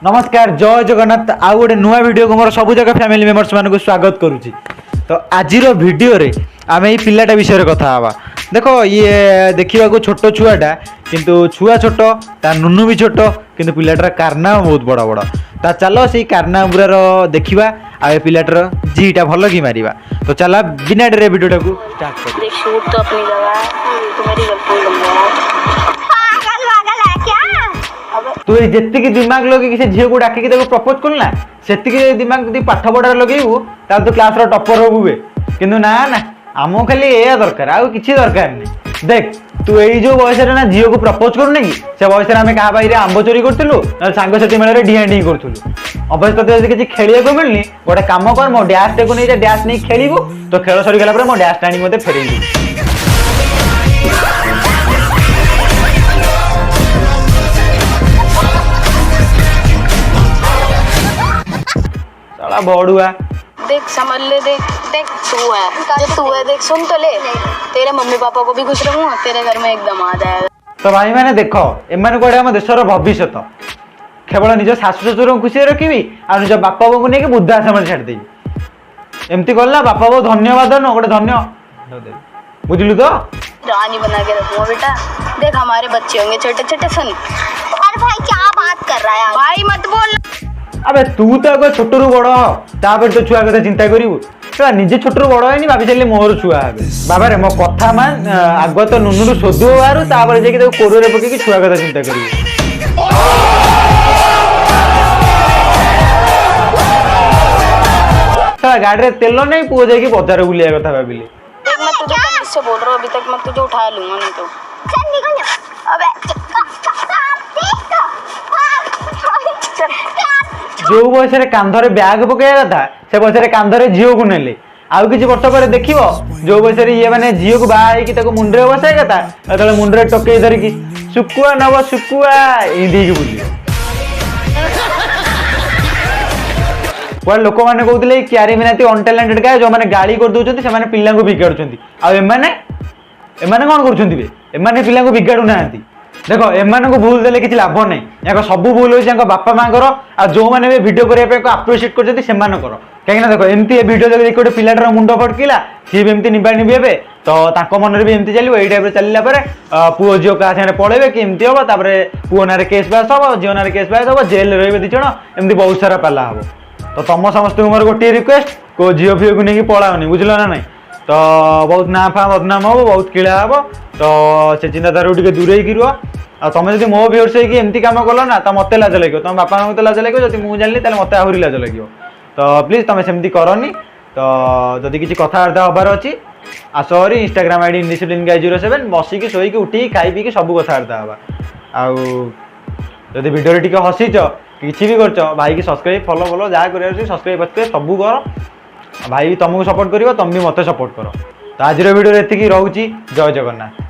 नमस्कार जय जगन्नाथ आउ गोटे नुआ वीडियो को मोर सब जगह फैमिली मेंबर्स मान स्वागत करुच्ची। तो आज वीडियो रे आम ये पिलाटा विषय कथा हवा। देखो ये देखा छोट छुआटा किंतु छुआ छोट ता नुनु भी छोट किंतु पिलाटार कारनामा बहुत बड़ बड़। ता चलो से कारनामा गुरार देखा आ पिलाटार जीटा भल कि मारिबा। तो चला बिना डरे वीडियो को स्टार्ट कर। देख शूट तो अपनी जगह तू मेरी गर्लफ्रेंड बन गया। तू जितकी दिमाग लगे से झील को डाकिक प्रपोज करना से दिमाग पाठ पढ़ार लगेबू तो क्लास टपर हबुए किंतु ना ना आम खाली या दरकार आउ कि दरकार नहीं। देख तू यही जो बयस ना झील को प्रपोज करूना कि से बयस आम क्या बाहर आंब चोरी करूँ ना सांगसाथी मेल डिया डी करूँ। अवश्य तो किसी खेल मिलनी गोटे कम कर मो डैश टे नहीं डैश नहीं खेलू तो खेल सरीगला मो डैश टाणी मत फेरई। बड़ुआ देख समझ ले देख देख तू है जब तू है देख सुन तो ले तेरे मम्मी पापा को भी खुश रखूंगा तेरे घर में एकदम आ जाएगा। तो भाई मैंने देख एम कड़े आम देशर भविष्य केवल निज शाशु शशुर खुशी रखी और निज बापा बो को लेकिन वृद्धाश्रम छाड़ी एमती कला बापा बो धन्यवाद न गोटे धन्य बुझलु तो रानी बना के रखूंगा बेटा। देख हमारे बच्चे होंगे छोटे छोटे सुन। अरे भाई क्या बात कर रहा है भाई मत बोल। अबे तू तो आगे छोटू बड़ तापर तो छुआ कथा चिंता करू निजे छोटू बड़ है भाभी चलिए मोर छुआ हे बाबा रे मो कथा मान आग तो नुनु सोधु बाहर तापर जाकि कोरे पकई छुआ कथा चिंता करू। गाड़ी में तेल नहीं पुओ जाकि बजार बुलिया कथा भाविली। देख मैं तुझे तमीज से बोल रहा हूँ अभी तक मैं तुझे उठा लूंगा नहीं तो चल निकल जा। अबे जो बयस कांधरे बैग पकड़ा कथा से बयस कांधरे झील को नेले आउ कि वर्ष पर देख जो बयस ये मैंने झील को बाहर मुंडे बसाए कथा जो मुंडे टके धरिकी सुकुआ नव सुकुआ ये बुझे लोक मैंने कहते क्यारी मिनाती अनटैलेंटेड गाय जो मैंने गाड़ी कर दौरान से पिला बिगाड़ुंट आने कौन कर पिला बिगाड़ू ना। देख एम को भूल देले किसी लाभ नहीं या सब भूल हो बापा माँ आ जो मैंने भी भिड करने आप्रिसीएट कर कहीं देख एमती भिडियो देखिए गोटे पिलाटार मुंड फटकिला सी भी एमती निबा निबी हे तो मन में भी एमती चलो यही टाइप चलला पुओ झील क्या साथ पड़े कि एमती हम पुओ ना केस पास हम झील ना केस पास हम जेल रे दिज एमती बहुत सारा पाला हम। तो तुम समस्त मोर गोटे रिक्वेस्ट को झील फील को लेकिन पलाओनी बुझल ना नहीं तो बहुत ना फा बदनाम हम बहुत किड़ा हम तो से चिंताधारा टे दूरे रुह। आ तुम जब मो व्यूअर्स होगी एमती कम कल ना तो मत लाज लगे तुम बापा माँ लाज लगे जब मुझे जानी मत आहरी लाज लगे। तो प्लीज तुम सेमती करनी। तो जदि किसी कथबार्ता हबार अच्छी आसरी इंस्टाग्राम आईडी इंडिसिप्लिन गाय 07 बसिकी शोक उठी खाई पी सब कथबार्ता हवा। आदि भिडियो टी हसीच किसी भी कर भाई की सब्सक्राइब फॉलो फॉलो जहाँ कर सब्सक्राइब सब कर भाई तुमको सपोर्ट कर तुम भी मत सपोर्ट कर। तो आज वीडियो एति रोचे जय जगन्नाथ।